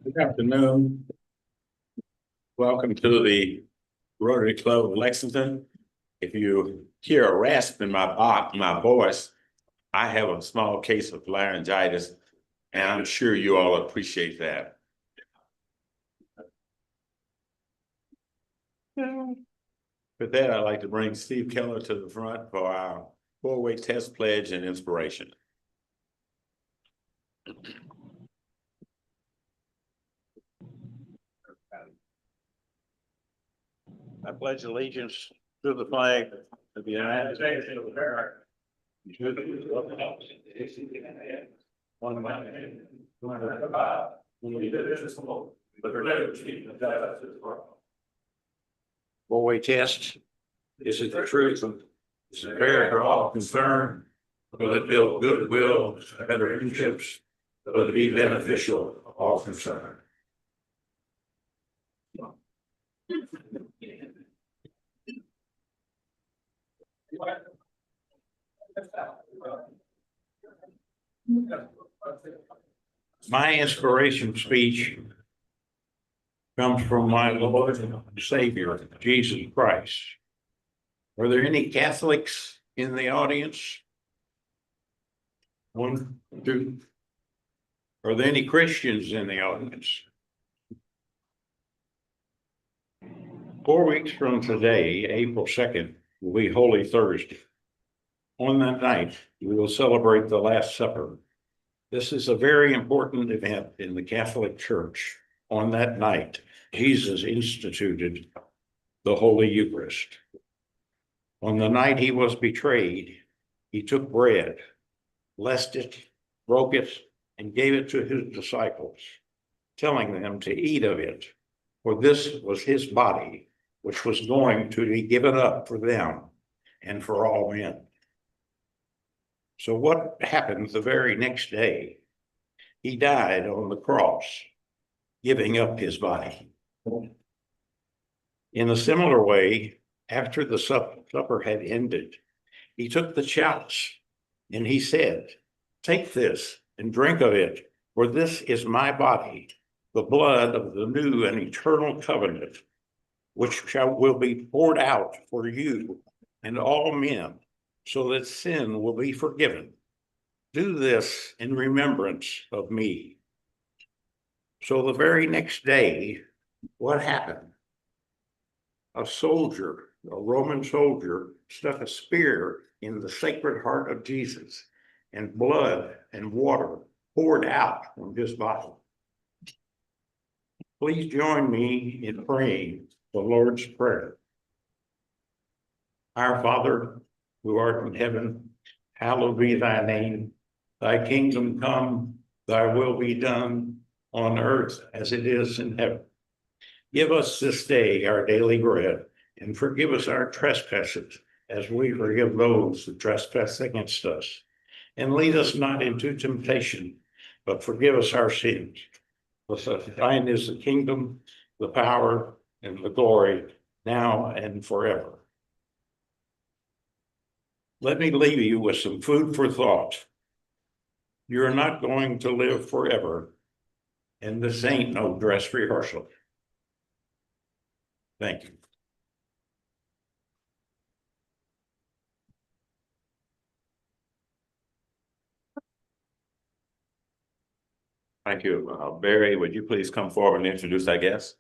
Good afternoon. Welcome to the Rotary Club of Lexington. If you hear a rasp in my voice, I have a small case of laryngitis, and I'm sure you all appreciate that. With that, I'd like to bring Steve Keller to the front for our four-way test pledge and inspiration. I pledge allegiance to the flag of the United States of America. One nation, under God, indivisible, with liberty and justice for all. Four-way test. Is it the truth? Is it fair to all concerned? Will it build goodwill, better friendships? Will it be beneficial to all concerned? My inspiration speech comes from my Lord and Savior, Jesus Christ. Are there any Catholics in the audience? One, two. Are there any Christians in the audience? 4 weeks from today, April 2nd, will be Holy Thursday. On that night, we will celebrate the Last Supper. This is a very important event in the Catholic Church. On that night, Jesus instituted the Holy Eucharist. On the night he was betrayed, he took bread, blessed it, broke it, and gave it to his disciples, telling them to eat of it, for this was his body, which was going to be given up for them and for all men. So what happened the very next day? He died on the cross, giving up his body. In a similar way, after the supper had ended, he took the chalice and he said, "Take this and drink of it, for this is my body, the blood of the new and eternal covenant, which will be poured out for you and all men, so that sin will be forgiven. Do this in remembrance of me." So the very next day, what happened? A soldier, a Roman soldier, stuck a spear in the Sacred Heart of Jesus, and blood and water poured out from his body. Please join me in praying the Lord's Prayer. Our Father, who art in heaven, hallowed be thy name. Thy kingdom come, thy will be done on earth as it is in heaven. Give us this day our daily bread, and forgive us our trespasses as we forgive those who trespass against us. And lead us not into temptation, but forgive us our sins. For thine is the kingdom, the power, and the glory, now and forever. Let me leave you with some food for thought. You're not going to live forever, and this ain't no dress rehearsal. Thank you. Thank you. Barry, would you please come forward and introduce our guest?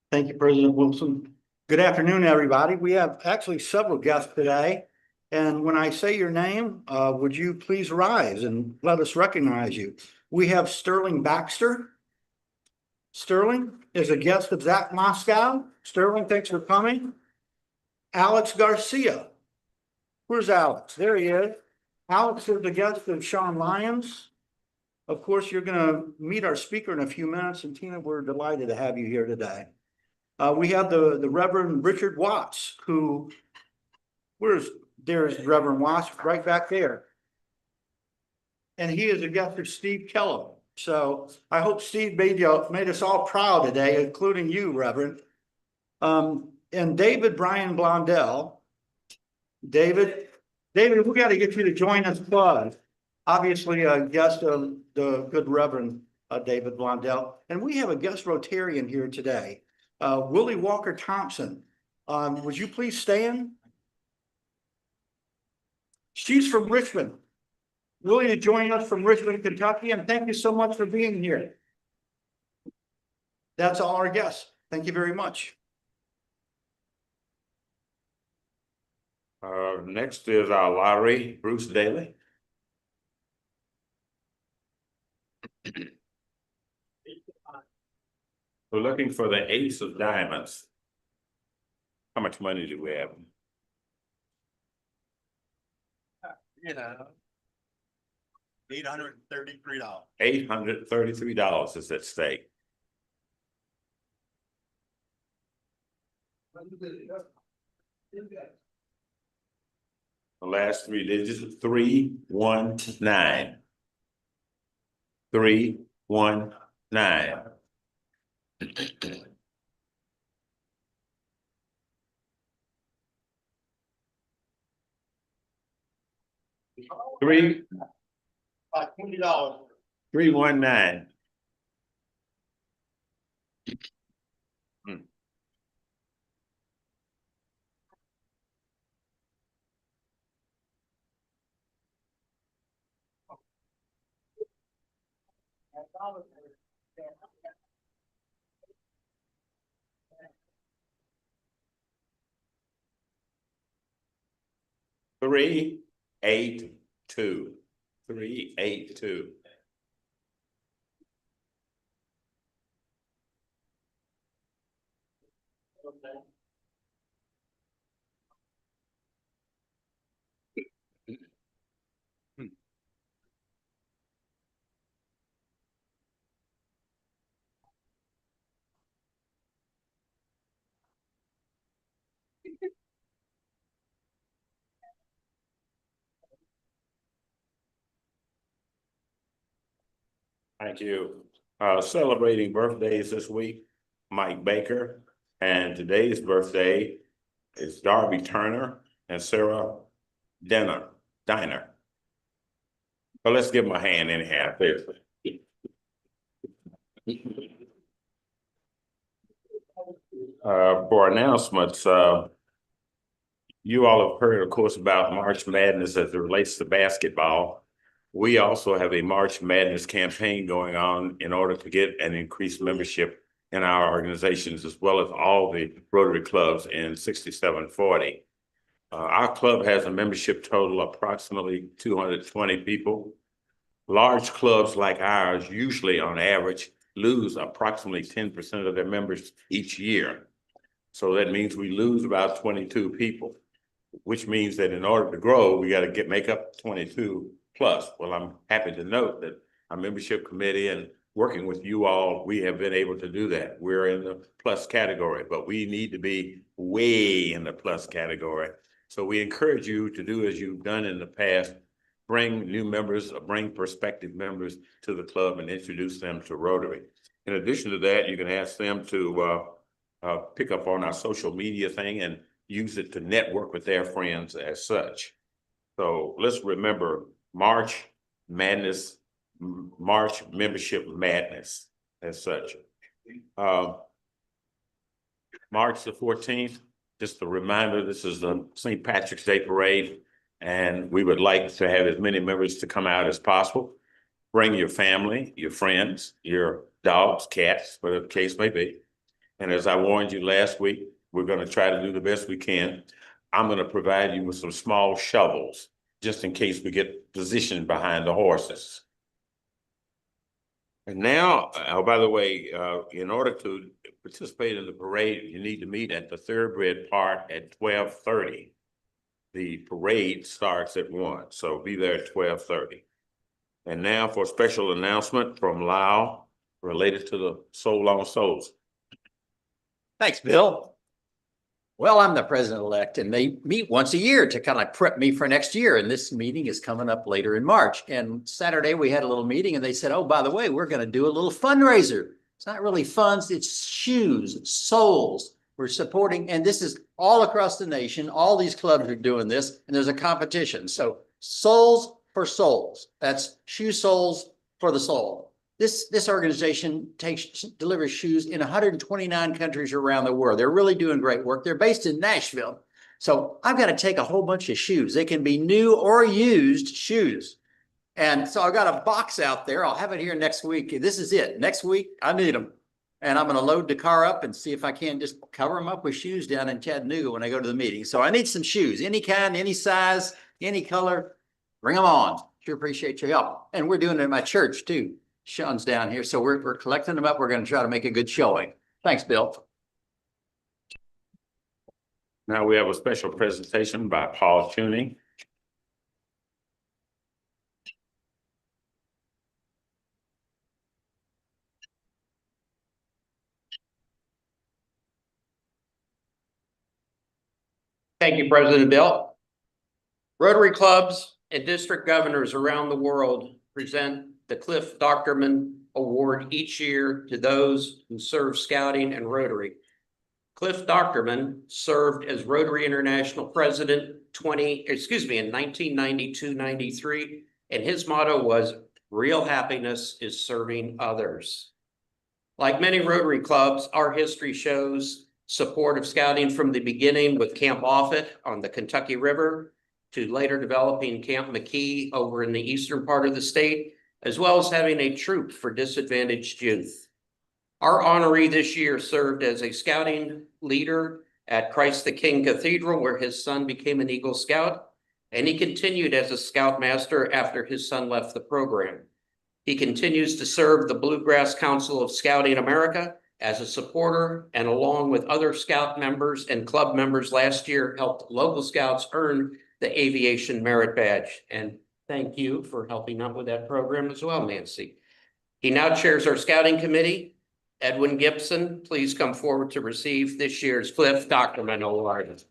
Thank you, President Wilson. Good afternoon, everybody. We have actually several guests today. And when I say your name, would you please rise and let us recognize you? We have Sterling Baxter, Sterling is a guest of Zach Moscow. Sterling, thanks for coming. Alex Garcia. Where's Alex? There he is. Alex is the guest of Sean Lyons. Of course, you're going to meet our speaker in a few minutes, and Tina, we're delighted to have you here today. We have the Reverend Richard Watts, who, there's Reverend Watts right back there. And he is a guest of Steve Kellogg. So I hope Steve made us all proud today, including you, Reverend. And David Brian Blondell. David, we got to get you to join us, bud. Obviously, a guest of the good Reverend David Blondell. And we have a guest Rotarian here today, Willie Walker Thompson. Would you please stand? She's from Richmond. Willie is joining us from Richmond, Kentucky, and thank you so much for being here. That's all our guests. Thank you very much. Next is our lottery, Bruce Daly. We're looking for the ace of diamonds. How much money do we have? $833. $833 is at stake. The last three digits, 319. 319. Three, $20. 319. $382. 382. Thank you. Celebrating birthdays this week, Mike Baker, and today's birthday is Darby Turner and Sarah Diner. So let's give them a hand anyhow. For announcements, you all have heard, of course, about March Madness as it relates to basketball. We also have a March Madness campaign going on in order to get an increased membership in our organizations, as well as all the Rotary clubs in 6740. Our club has a membership total of approximately 220 people. Large clubs like ours usually, on average, lose approximately 10% of their members each year. So that means we lose about 22 people, which means that in order to grow, we got to make up 22 plus. Well, I'm happy to note that our membership committee and working with you all, we have been able to do that. We're in the plus category, but we need to be way in the plus category. So we encourage you to do as you've done in the past, bring new members, bring prospective members to the club and introduce them to Rotary. In addition to that, you can ask them to pick up on our social media thing and use it to network with their friends as such. So let's remember March Madness, March Membership Madness as such. March the 14th, just a reminder, this is the St. Patrick's Day Parade, and we would like to have as many members to come out as possible. Bring your family, your friends, your dogs, cats, whatever the case may be. And as I warned you last week, we're going to try to do the best we can. I'm going to provide you with some small shovels, just in case we get positioned behind the horses. And now, by the way, in order to participate in the parade, you need to meet at the Thoroughbred Park at 12:30. The parade starts at 1, so be there at 12:30. And now for a special announcement from Lyle related to the Soul on Souls. Thanks, Bill. Well, I'm the president-elect, and they meet once a year to kind of prep me for next year. And this meeting is coming up later in March. And Saturday, we had a little meeting and they said, oh, by the way, we're going to do a little fundraiser. It's not really funds, it's shoes, soles. We're supporting, and this is all across the nation. All these clubs are doing this, and there's a competition. So soles for souls. That's shoe soles for the soul. This organization delivers shoes in 129 countries around the world. They're really doing great work. They're based in Nashville. So I've got to take a whole bunch of shoes. They can be new or used shoes. And so I've got a box out there. I'll have it here next week. This is it. Next week, I need them. And I'm going to load the car up and see if I can just cover them up with shoes down in Chattanooga when I go to the meeting. So I need some shoes, any kind, any size, any color. Bring them on. Sure appreciate your help. And we're doing it at my church too. Sean's down here. So we're collecting them up. We're going to try to make a good showing. Thanks, Bill. Now we have a special presentation by Paul Tuning. Thank you, President Bill. Rotary clubs and district governors around the world present the Cliff Docterman Award each year to those who serve Scouting and Rotary. Cliff Docterman served as Rotary International President in 1992-93, and his motto was, "Real happiness is serving others." Like many Rotary clubs, our history shows support of Scouting from the beginning with Camp Offutt on the Kentucky River, to later developing Camp McKee over in the eastern part of the state, as well as having a troop for disadvantaged youth. Our honoree this year served as a Scouting leader at Christ the King Cathedral, where his son became an Eagle Scout, and he continued as a Scoutmaster after his son left the program. He continues to serve the Bluegrass Council of Scouting America as a supporter, and along with other Scout members and club members last year, helped local Scouts earn the Aviation Merit Badge. And thank you for helping out with that program as well, Nancy. He now chairs our Scouting Committee. Edwin Gibson, please come forward to receive this year's Cliff Docterman Award.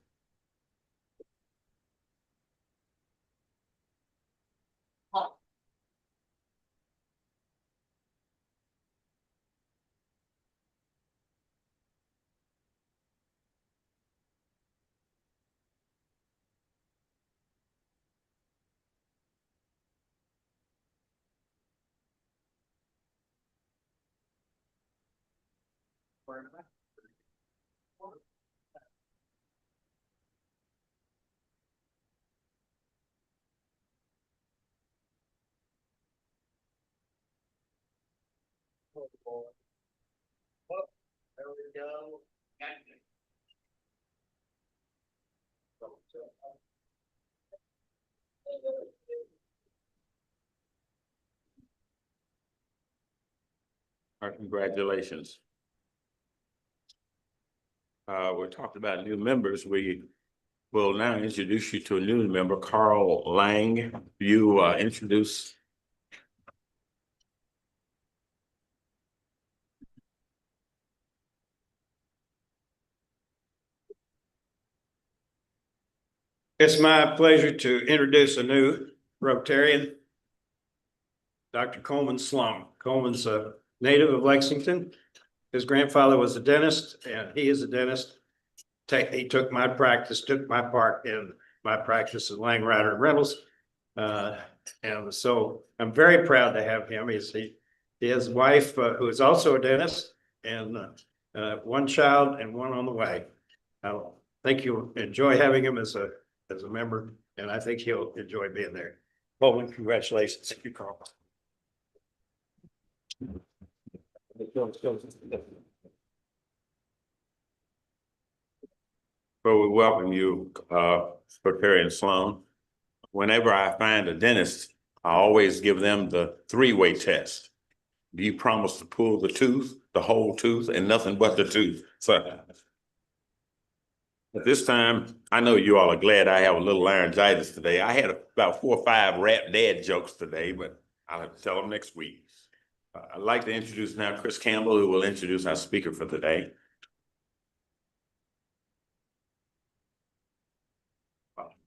There we go. Our congratulations. We talked about new members. We will now introduce you to a new member, Carl Lang. You introduce. It's my pleasure to introduce a new Rotarian, Dr. Coleman Sloan. Coleman's a native of Lexington. His grandfather was a dentist, and he is a dentist. He took my practice, took my part in my practice at Lang Ryder and Reynolds. And so I'm very proud to have him. He has a wife who is also a dentist, and one child and one on the way. I think you'll enjoy having him as a member, and I think he'll enjoy being there. Coleman, congratulations. Thank you, Carl. Well, we welcome you, Rotarian Sloan. Whenever I find a dentist, I always give them the 3-way test. Do you promise to pull the tooth, the whole tooth, and nothing but the tooth? So at this time, I know you all are glad I have a little laryngitis today. I had about 4 or 5 rap dad jokes today, but I'll have to tell them next week. I'd like to introduce now Chris Campbell, who will introduce our speaker for today.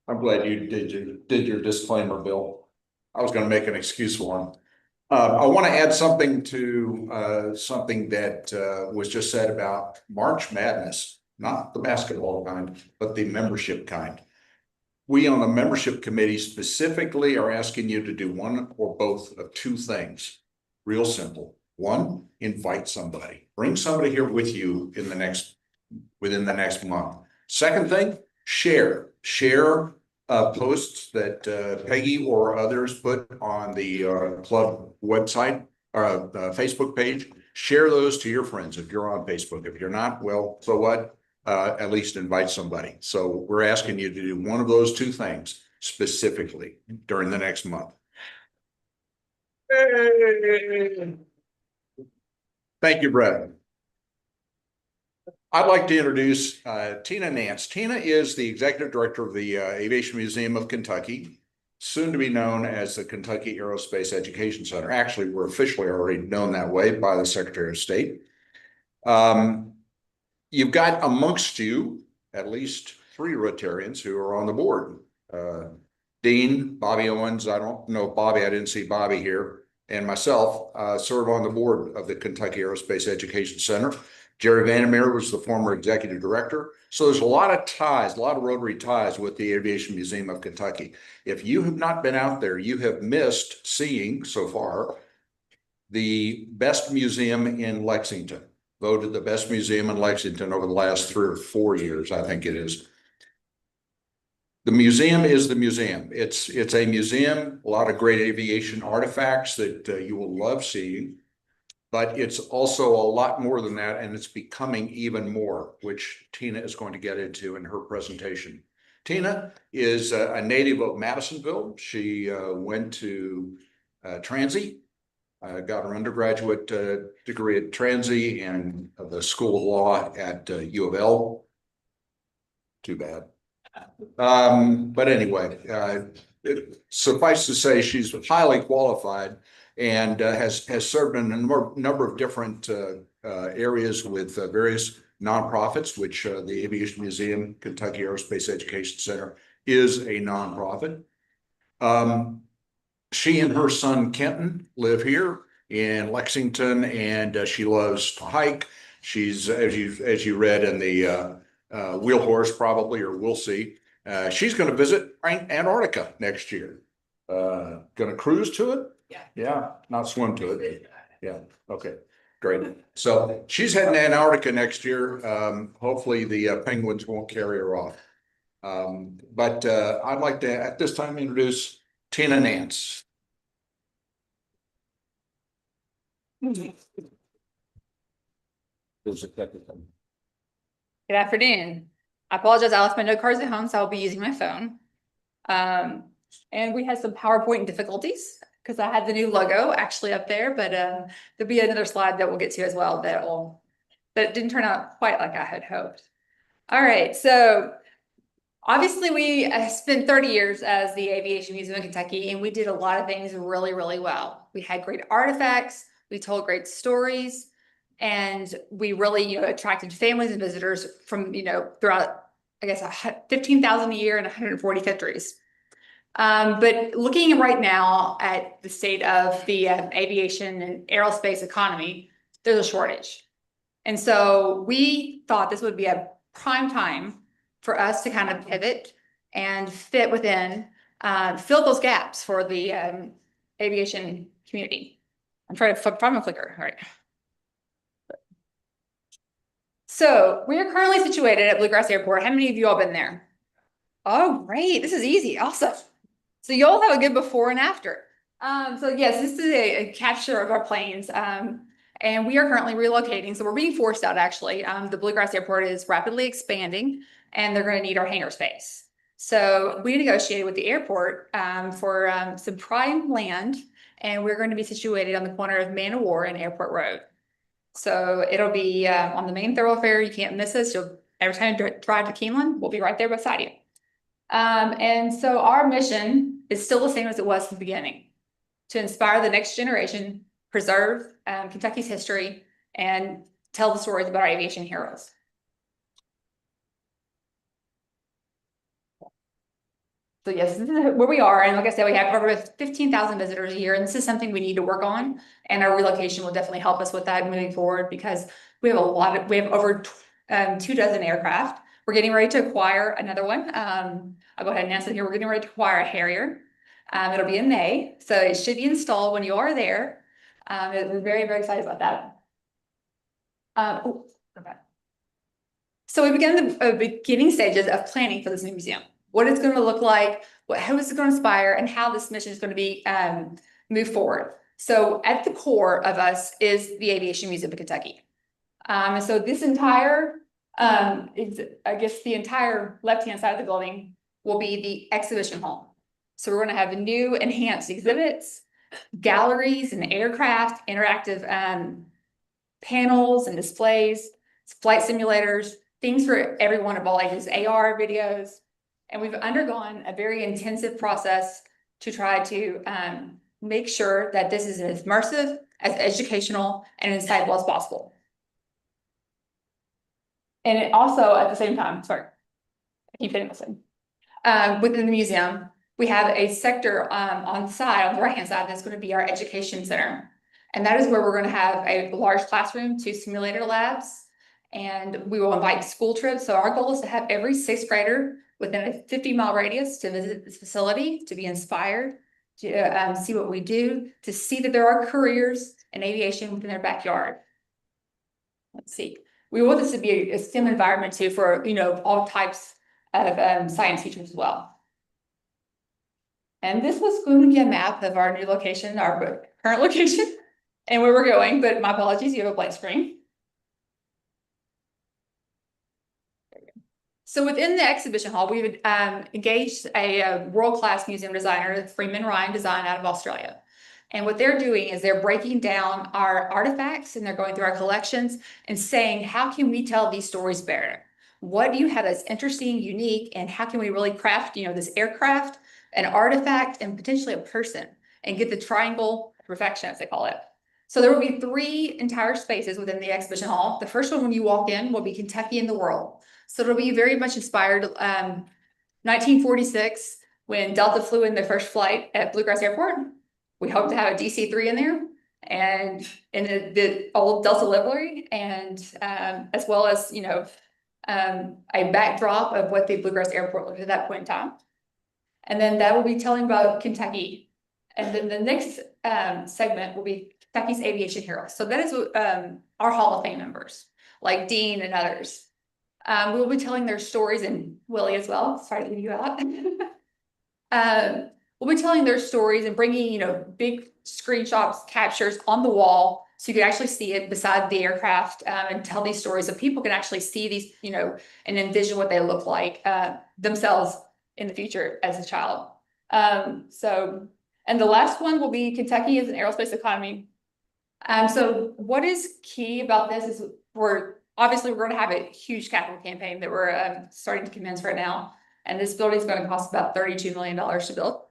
I'm glad you did your disclaimer, Bill. I was gonna make an excuse for him. I want to add something to something that was just said about March Madness, not the basketball kind, but the membership kind. We on the membership committee specifically are asking you to do one or both of 2 things. Real simple. One, invite somebody. Bring somebody here with you within the next month. Second thing, share posts that Peggy or others put on the club website or Facebook page. Share those to your friends if you're on Facebook. If you're not, well, so what? At least invite somebody. So we're asking you to do one of those 2 things specifically during the next month. Thank you, Brett. I'd like to introduce Tina Nance. Tina is the executive director of the Aviation Museum of Kentucky, soon to be known as the Kentucky Aerospace Education Center. Actually, we're officially already known that way by the Secretary of State. You've got amongst you at least 3 Rotarians who are on the board. Dean, Bobby Owens, I don't know Bobby, I didn't see Bobby here, and myself serve on the board of the Kentucky Aerospace Education Center. Jerry Vandermeer was the former executive director. So there's a lot of ties, a lot of Rotary ties with the Aviation Museum of Kentucky. If you have not been out there, you have missed seeing so far the best museum in Lexington, voted the best museum in Lexington over the last 3 or 4 years, I think it is. The museum is the museum. It's a museum, a lot of great aviation artifacts that you will love seeing. But it's also a lot more than that, and it's becoming even more, which Tina is going to get into in her presentation. Tina is a native of Madisonville. She went to Transy, got her undergraduate degree at Transy and the School of Law at U of L. Too bad. But anyway, suffice to say, she's highly qualified and has served in a number of different areas with various nonprofits, which the Aviation Museum, Kentucky Aerospace Education Center is a nonprofit. She and her son Kenton live here in Lexington, and she loves to hike. She's, as you read in the Wheel Horse probably, or we'll see, she's going to visit Antarctica next year. Going to cruise to it? Yeah, not swim to it. Yeah, okay, great. So she's heading to Antarctica next year. Hopefully the penguins won't carry her off. But I'd like to, at this time, introduce Tina Nance. Good afternoon. I apologize. I left my note cards at home, so I'll be using my phone. And we had some PowerPoint difficulties because I had the new logo actually up there, but there'll be another slide that we'll get to as well that didn't turn out quite like I had hoped. All right, so obviously we spent 30 years as the Aviation Museum in Kentucky, and we did a lot of things really, really well. We had great artifacts, we told great stories, and we really, attracted families and visitors from, throughout, I guess, 15,000 a year in 140 countries. But looking right now at the state of the aviation and aerospace economy, there's a shortage. And so we thought this would be a prime time for us to kind of pivot and fit within, fill those gaps for the aviation community. I'm trying to find my clicker, all right. So we are currently situated at Bluegrass Airport. How many of you all been there? Oh, great. This is easy. Awesome. So y'all have a good before and after. So yes, this is a capture of our planes. And we are currently relocating. So we're being forced out actually. The Bluegrass Airport is rapidly expanding and they're going to need our hangar space. So we negotiated with the airport for some prime land And we're going to be situated on the corner of Man of War and Airport Road. So it'll be on the main thoroughfare. You can't miss us. Every time you drive to Keeneland, we'll be right there beside you. And so our mission is still the same as it was from the beginning, to inspire the next generation, preserve Kentucky's history, and tell the stories about our aviation heroes. So yes, this is where we are. And like I said, we have over 15,000 visitors a year, and this is something we need to work on. And our relocation will definitely help us with that moving forward, because we have over 24 aircraft. We're getting ready to acquire another one. I'll go ahead and answer here. We're getting ready to acquire a Harrier. It'll be in May, so it should be installed when you are there. We're very, very excited about that. Okay. So we began the beginning stages of planning for this new museum. What it's going to look like, how is it going to inspire, and how this mission is going to be moved forward. So at the core of us is the Aviation Museum of Kentucky. So this entire, I guess the entire left-hand side of the building will be the exhibition hall. So we're going to have new enhanced exhibits, galleries and aircraft, interactive panels and displays, flight simulators, things for everyone of all ages, AR videos. And we've undergone a very intensive process to try to make sure that this is as immersive, as educational, and insightful as possible. And it also, at the same time, sorry, I keep hitting this thing. Within the museum, we have a sector on the side, on the right-hand side, that's going to be our education center. And that is where we're going to have a large classroom, 2 simulator labs, and we will invite school trips. So our goal is to have every 6th grader within a 50-mile radius to visit this facility, to be inspired, to see what we do, to see that there are careers in aviation within their backyard. Let's see. We want this to be a STEM environment too for, all types of science teachers as well. And this was going to be a map of our new location, our current location, and where we're going, but my apologies, you have a blank screen. So within the exhibition hall, we would engaged a world-class museum designer, Freeman Ryan Design, out of Australia. And what they're doing is they're breaking down our artifacts, and they're going through our collections and saying, how can we tell these stories better? What do you have that's interesting, unique, and how can we really craft, this aircraft, an artifact, and potentially a person, and get the triangle perfection, as they call it. So there will be 3 entire spaces within the exhibition hall. The first one, when you walk in, will be Kentucky in the World. So it'll be very much inspired 1946, when Delta flew in their first flight at Bluegrass Airport. We hope to have a DC-3 in there, and in the old Delta livery, and as well as a backdrop of what the Bluegrass Airport looked at that point in time. And then that will be telling about Kentucky. And then the next segment will be Kentucky's aviation heroes. So that is our Hall of Fame members, like Dean and others. We'll be telling their stories, and Willie as well. Sorry to leave you out. We'll be telling their stories and bringing, big screenshots, captures on the wall, so you can actually see it beside the aircraft, and tell these stories so people can actually see these, and envision what they look like themselves in the future as a child. And the last one will be Kentucky as an aerospace economy. So what is key about this is we're going to have a huge capital campaign that we're starting to commence right now. And this building is going to cost about $32 million to build.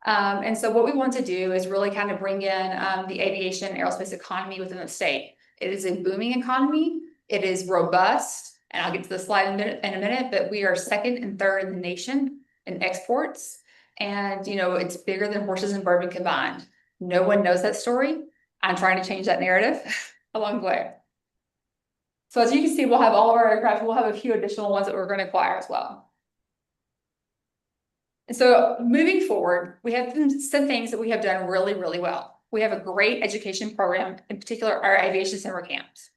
And so what we want to do is really kind of bring in the aviation aerospace economy within the state. It is a booming economy. It is robust. And I'll get to the slide in a minute, but we are 2nd and 3rd in the nation in exports. And, it's bigger than horses and bourbon combined. No one knows that story. I'm trying to change that narrative along the way. So as you can see, we'll have all of our aircraft. We'll have a few additional ones that we're going to acquire as well. And so moving forward, we have some things that we have done really, really well. We have a great education program, in particular our aviation summer camps.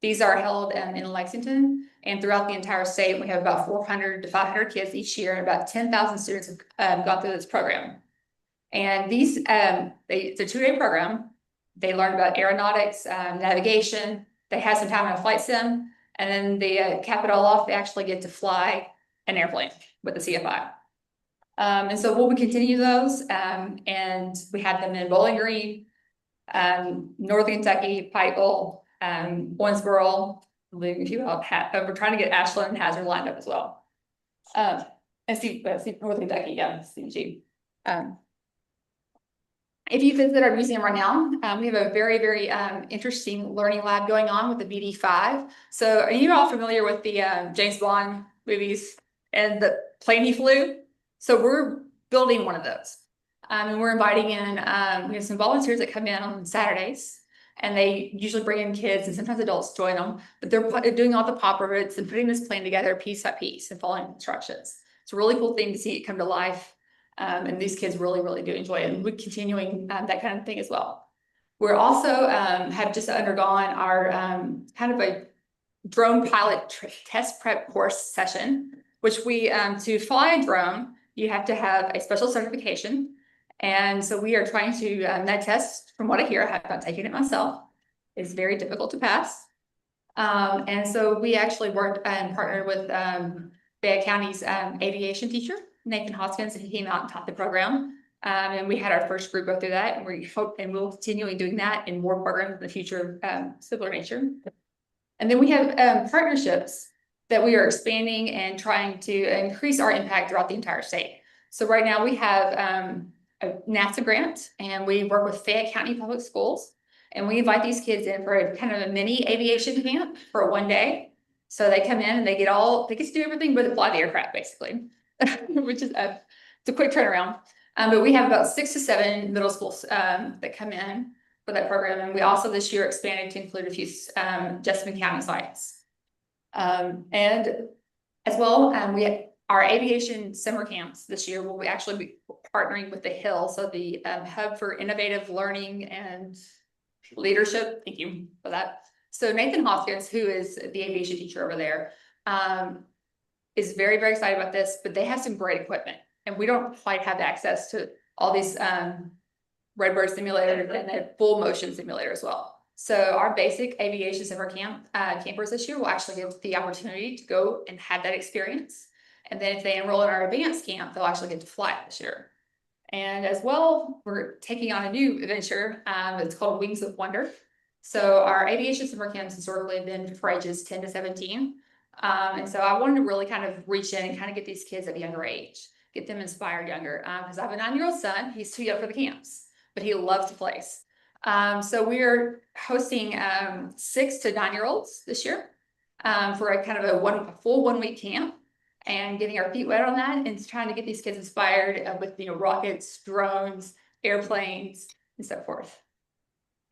These are held in Lexington and throughout the entire state. We have about 400 to 500 kids each year, and about 10,000 students have gone through this program. And these, it's a 2-day program. They learn about aeronautics, navigation. They have some time in a flight sim, and then they cap it all off. They actually get to fly an airplane with the CFI. And so we'll continue those, and we have them in Bowling Green, Northern Kentucky, Pikeville, Owensboro, leaving a few out, we're trying to get Ashland and Hazard lined up as well. And see, Northern Kentucky, yeah, CG. If you visit our museum right now, we have a very, very interesting learning lab going on with the BD5. So are you all familiar with the James Bond movies and the plane he flew? So we're building one of those. And we're inviting in, we have some volunteers that come in on Saturdays. And they usually bring in kids and sometimes adults join them. But they're doing all the pop rivets and putting this plane together piece by piece and following instructions. It's a really cool thing to see it come to life. And these kids really, really do enjoy it. And we're continuing that kind of thing as well. We're also have just undergone our kind of a drone pilot test prep course session, which we, to fly a drone, you have to have a special certification. And so we are trying to, that test, from what I hear, I have not taken it myself, is very difficult to pass. And so we actually worked and partnered with Fayette County's aviation teacher, Nathan Hoskins, and he came out and taught the program. And we had our first group go through that, and we hope, and we'll continue doing that in more programs in the future of similar nature. And then we have partnerships that we are expanding and trying to increase our impact throughout the entire state. So right now we have a NASA grant, and we work with Fayette County Public Schools, and we invite these kids in for a kind of a mini aviation camp for one day. So they come in and they get to do everything but fly the aircraft, basically. Which is it's a quick turnaround. But we have about 6 to 7 middle schools that come in for that program. And we also this year expanded to include a few Jessamine County sites. And as well, our aviation summer camps this year will actually be partnering with the Hill. So the Hub for Innovative Learning and Leadership. Thank you for that. So Nathan Hoskins, who is the aviation teacher over there, is very, very excited about this, but they have some great equipment, and we don't quite have access to all these Redbird simulators and the full motion simulator as well. So our basic aviation summer camp campers this year will actually get the opportunity to go and have that experience. And then if they enroll in our advanced camp, they'll actually get to fly this year. And as well, we're taking on a new adventure. It's called Wings of Wonder. So our aviation summer camps historically have been for ages 10 to 17. And so I wanted to really kind of reach in and kind of get these kids at a younger age, get them inspired younger. Because I have a 9-year-old son, he's too young for the camps, but he loves to place. So we're hosting 6 to 9-year-olds this year for a kind of a full 1 week camp, and getting our feet wet on that and trying to get these kids inspired with rockets, drones, airplanes, and so forth.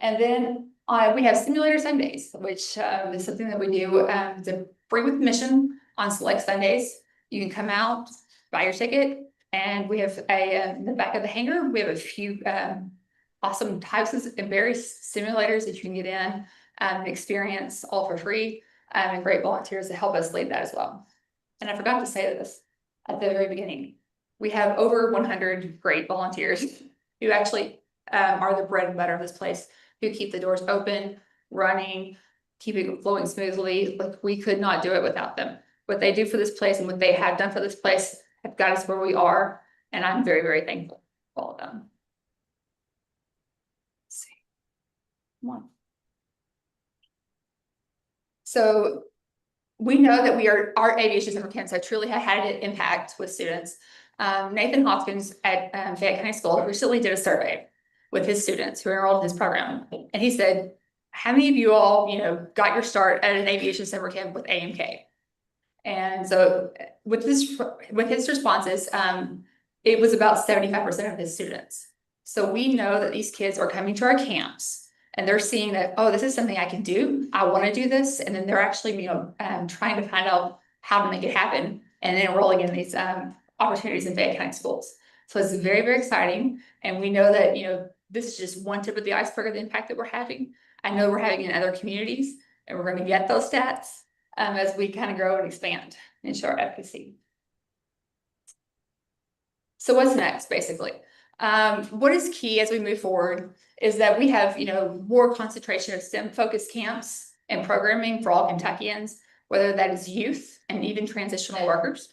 And then we have simulator Sundays, which is something that we do. It's a free with mission on select Sundays. You can come out, buy your ticket, and we have in the back of the hangar, we have a few awesome types of various simulators that you can get in and experience all for free, and great volunteers to help us lead that as well. And I forgot to say this at the very beginning. We have over 100 great volunteers who actually are the bread and butter of this place, who keep the doors open, running, keeping it flowing smoothly. Like, we could not do it without them. What they do for this place and what they have done for this place have got us where we are. And I'm very, very thankful for all of them. Let's see. Come on. So we know that our aviation summer camps have truly had an impact with students. Nathan Hoskins at Fayette County School recently did a survey with his students who enrolled in this program. And he said, how many of you all, got your start at an aviation summer camp with AMK? And so with his responses, it was about 75% of his students. So we know that these kids are coming to our camps and they're seeing that, oh, this is something I can do. I want to do this. And then they're actually, trying to find out how to make it happen and then enrolling in these opportunities in Fayette County schools. So it's very, very exciting. And we know that, this is just one tip of the iceberg of the impact that we're having. I know we're having in other communities, and we're going to get those stats as we kind of grow and expand and show our efficacy. So what's next, basically? What is key as we move forward is that we have, more concentration of STEM-focused camps and programming for all Kentuckians, whether that is youth and even transitional workers.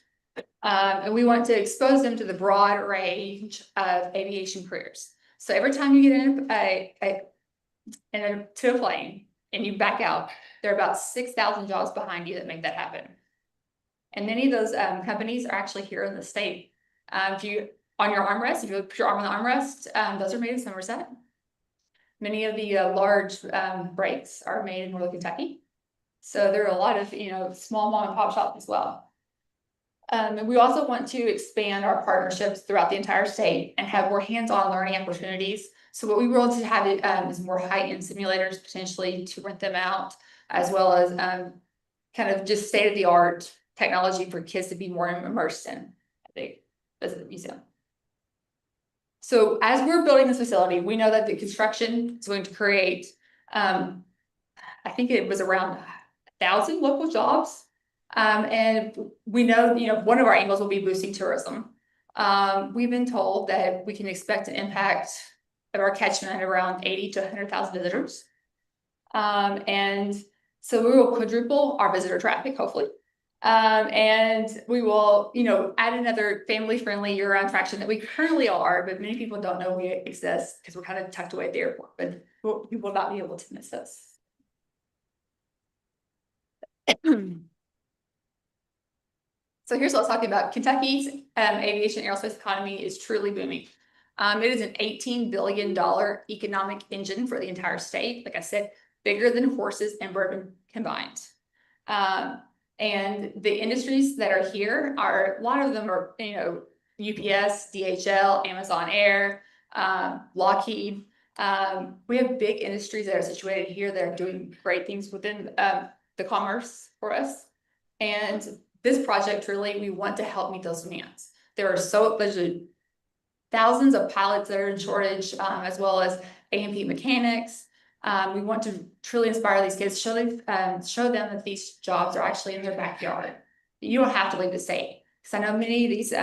And we want to expose them to the broad range of aviation careers. So every time you get to a plane and you back out, there are about 6,000 jobs behind you that make that happen. And many of those companies are actually here in the state. If you on your armrest, if you put your arm on the armrest, those are made in Somerset. Many of the large brakes are made in Northern Kentucky. So there are a lot of small mom and pop shops as well. And we also want to expand our partnerships throughout the entire state and have more hands-on learning opportunities. So what we want to have is more high-end simulators potentially to rent them out, as well as kind of just state-of-the-art technology for kids to be more immersed in as they visit the museum. So as we're building this facility, we know that the construction is going to create, I think it was around 1,000 local jobs. And we know, one of our angles will be boosting tourism. We've been told that we can expect an impact of our catchment around 80 to 100,000 visitors. And so we will quadruple our visitor traffic, hopefully. And we will, add another family-friendly year-round attraction that we currently are, but many people don't know we exist because we're kind of tucked away at the airport, but you will not be able to miss us. So here's what I was talking about. Kentucky's aviation aerospace economy is truly booming. It is an $18 billion economic engine for the entire state. Like I said, bigger than horses and bourbon combined. And the industries that are here a lot of them are, UPS, DHL, Amazon Air, Lockheed. We have big industries that are situated here that are doing great things within the commerce for us. And this project, really, we want to help meet those demands. There's thousands of pilots that are in shortage, as well as A&P mechanics. We want to truly inspire these kids, show them that these jobs are actually in their backyard. You don't have to leave the state. Because I know many of these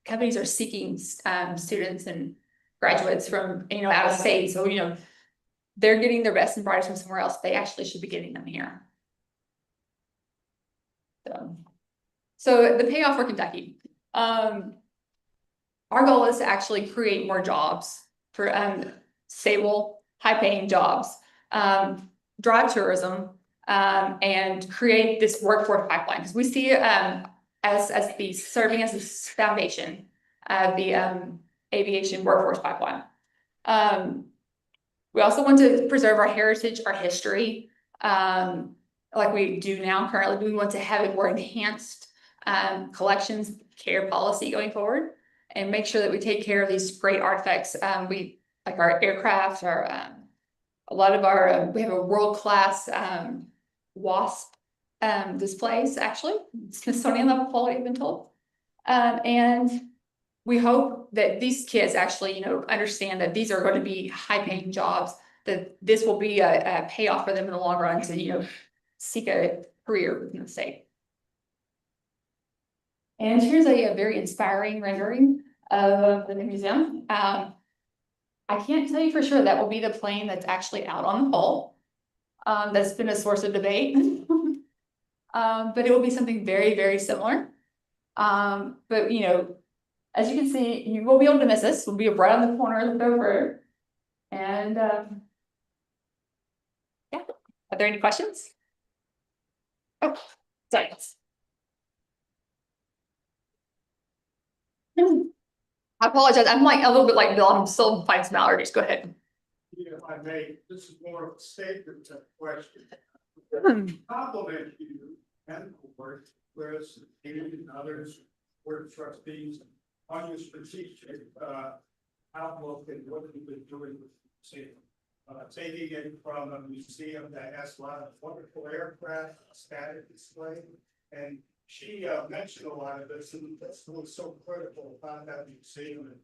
companies are seeking students and graduates from out of state. So they're getting their best and brightest from somewhere else. They actually should be getting them here. So the payoff for Kentucky. Our goal is to actually create more jobs for stable, high-paying jobs, drive tourism, and create this workforce pipeline. Because we see it as serving as the foundation of the aviation workforce pipeline. We also want to preserve our heritage, our history, like we do now currently. We want to have a more enhanced collections care policy going forward, and make sure that we take care of these great artifacts. We like our aircraft, a lot of our we have a world-class WASP displays, actually Smithsonian level quality, I've been told. And we hope that these kids actually understand that these are going to be high-paying jobs, that this will be a payoff for them in the long run to seek a career within the state. And here's a very inspiring rendering of the museum. I can't tell you for sure that will be the plane that's actually out on the pole. That's been a source of debate. But it will be something very, very similar. But as you can see, you won't be able to miss this. We'll be right on the corner of the thoroughfare. And yeah, are there any questions? Oh, sorry. I apologize. I'm like a little bit like Bill. I'm still fighting some allergies. Go ahead. If I may, this is more of a statement than a question. Compliment you and the board, whereas and others, board of trustees, on your strategic outlook and what you've been doing with the museum. Taking it from a museum that has a lot of wonderful aircraft, static display, and she mentioned a lot of this, and that's what's so critical about that museum. And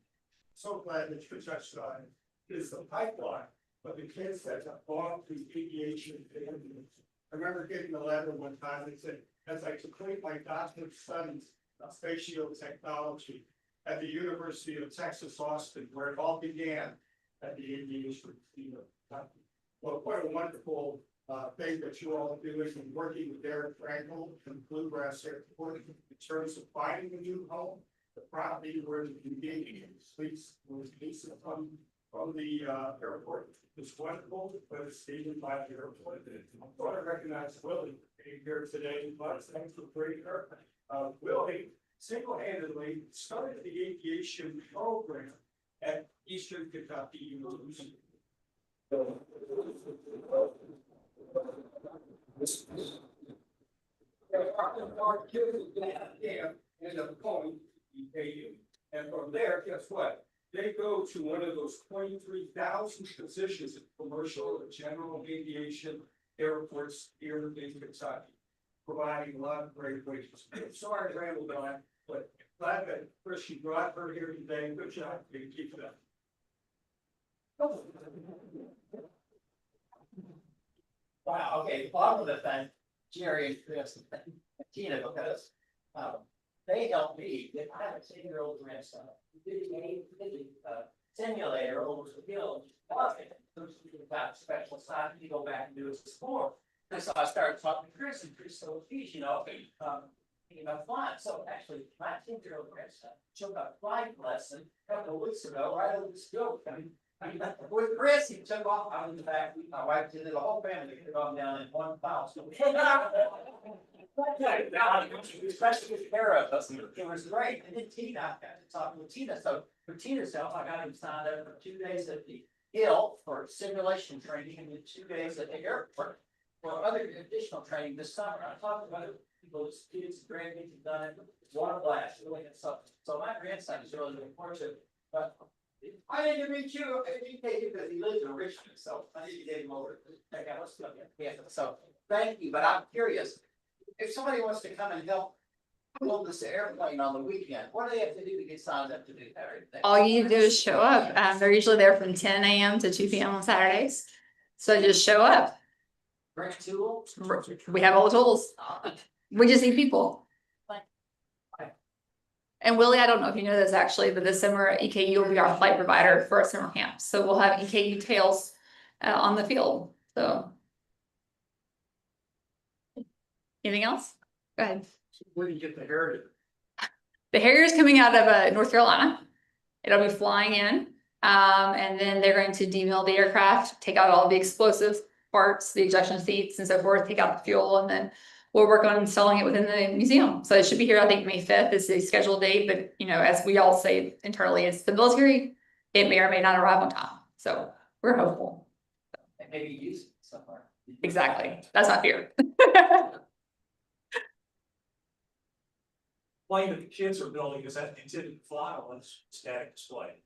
so glad that you touched on it, is the pipeline of the kids that have gone through aviation. I remember getting a letter one time that said, as I complete my doctorate studies of spatial technology at the University of Texas, Austin, where it all began at the aviation. Well, what a wonderful thing that you all do is in working with Derek Frankel and Bluegrass Airport in terms of finding a new home. The property where the community sleeps was leased from the airport. It's wonderful, but it's needed by the airport. I want to recognize Willie being here today, but thanks for bringing her. Willie single-handedly started the aviation program at Eastern Kentucky University. Our kids end up going to KU, and from there, guess what? They go to one of those 23,000 positions in commercial and general aviation airports here in Kentucky, providing a lot of great wages. Sorry to ramble on, but glad that Chris, you brought her here today. Good job. Keep it up. Wow, okay, well, I'm gonna thank Jerry and Chris and Tina because, they helped me. I have a 10-year-old grandson. He did a simulator over the hill. Got special side, you go back and do it some more. And so I started talking to Chris, and Chris said, geez, thinking about flying. So actually, my 10-year-old grandson took a flight lesson a couple of weeks ago, right over the school. With Chris, he took off. I was in the back. My wife did it. The whole family took off down in one house. Especially with care of us. It was great. And then Tina, I got to talk with Tina. So for Tina's self, I got him signed up for 2 days at the Hill for simulation training and then 2 days at the airport for other additional training this summer. I talked to other people, kids, grandkids have done it. It's one blast, really. So my grandson is really looking forward to it. But I need to meet you, because he lives in Richmond, so I need to get him over. Check out what's going on. Yeah, so thank you, but I'm curious, if somebody wants to come and help build this airplane on the weekend, what do they have to do to get signed up to do that or anything? All you need to do is show up. They're usually there from 10 a.m. to 2 p.m. on Saturdays. So just show up. Bring a tool? We have all the tools. We just need people. And Willie, I don't know if you know this actually, but this summer EKU will be our flight provider for our summer camp. So we'll have EKU tails on the field. So. Anything else? Go ahead. Where do you get the heritage? The Harrier's coming out of North Carolina. It'll be flying in. And then they're going to demill the aircraft, take out all the explosive parts, the ejection seats and so forth, take out the fuel, and then we'll work on installing it within the museum. So it should be here, I think May 5th is the scheduled date, but as we all say internally, it's the military. It may or may not arrive on time. So we're hopeful. And maybe use it somewhere. Exactly. That's my fear. Plane that the kids are building, is that intended to fly on a static display?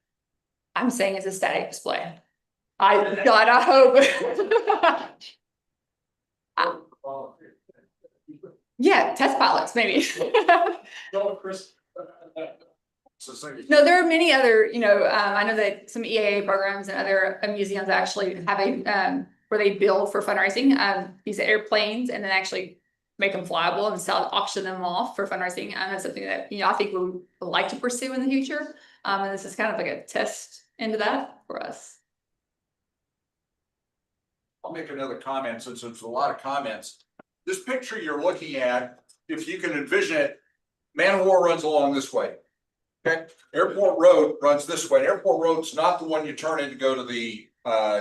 I'm saying it's a static display. I hope. Yeah, test pilots, maybe. No, Chris. No, there are many other, I know that some EAA programs and other museums actually have a, where they build for fundraising, these airplanes and then actually make them flyable and auction them off for fundraising. And that's something that, I think we would like to pursue in the future. And this is kind of like a test into that for us. I'll make another comment since there's a lot of comments. This picture you're looking at, if you can envision it, Man of War runs along this way. Okay, Airport Road runs this way. Airport Road's not the one you turn in to go to the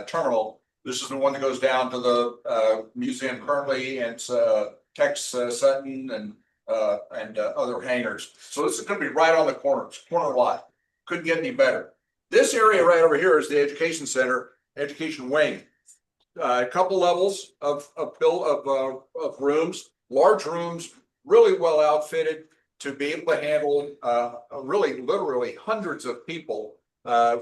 terminal. This is the one that goes down to the museum currently, and Tex Sutton and other hangars. So this is going to be right on the corner lot. Couldn't get any better. This area right over here is the education center, education wing. A couple levels of rooms, large rooms, really well outfitted to be able to handle really literally hundreds of people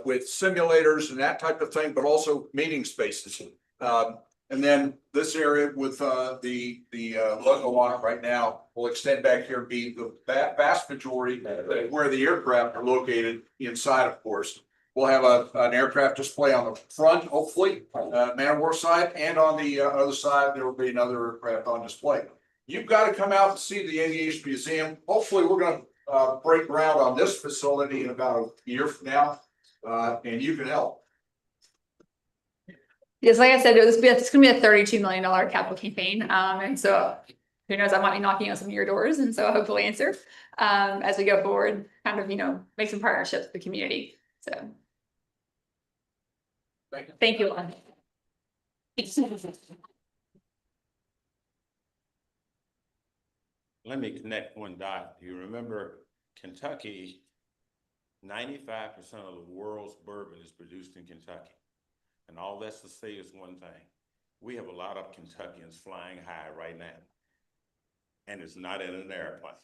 with simulators and that type of thing, but also meeting spaces. And then this area with the logo on it right now will extend back here and be the vast majority where the aircraft are located inside, of course. We'll have an aircraft display on the front, hopefully, Man of War side, and on the other side, there will be another aircraft on display. You've got to come out and see the Aviation Museum. Hopefully, we're going to break ground on this facility in about a year from now, and you can help. Yes, like I said, it's gonna be a $32 million capital campaign. And so who knows, I might be knocking on some of your doors, and so hopefully answer as we go forward, kind of, make some partnerships with the community. So. Thank you. Let me connect one dot. You remember Kentucky, 95% of the world's bourbon is produced in Kentucky. And all that's to say is one thing. We have a lot of Kentuckians flying high right now. And it's not in an airplane.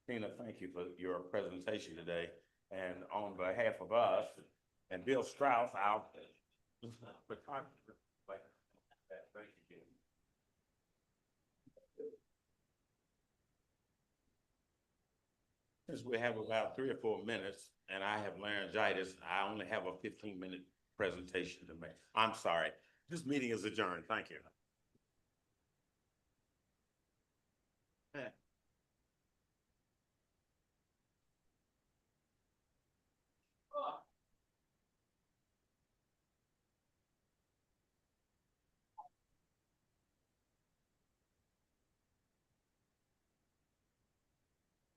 Tina, thank you for your presentation today. And on behalf of us and Bill Strauss, our photographer, thank you. Since we have about 3 or 4 minutes and I have laryngitis, I only have a 15-minute presentation to make. I'm sorry. This meeting is adjourned. Thank you.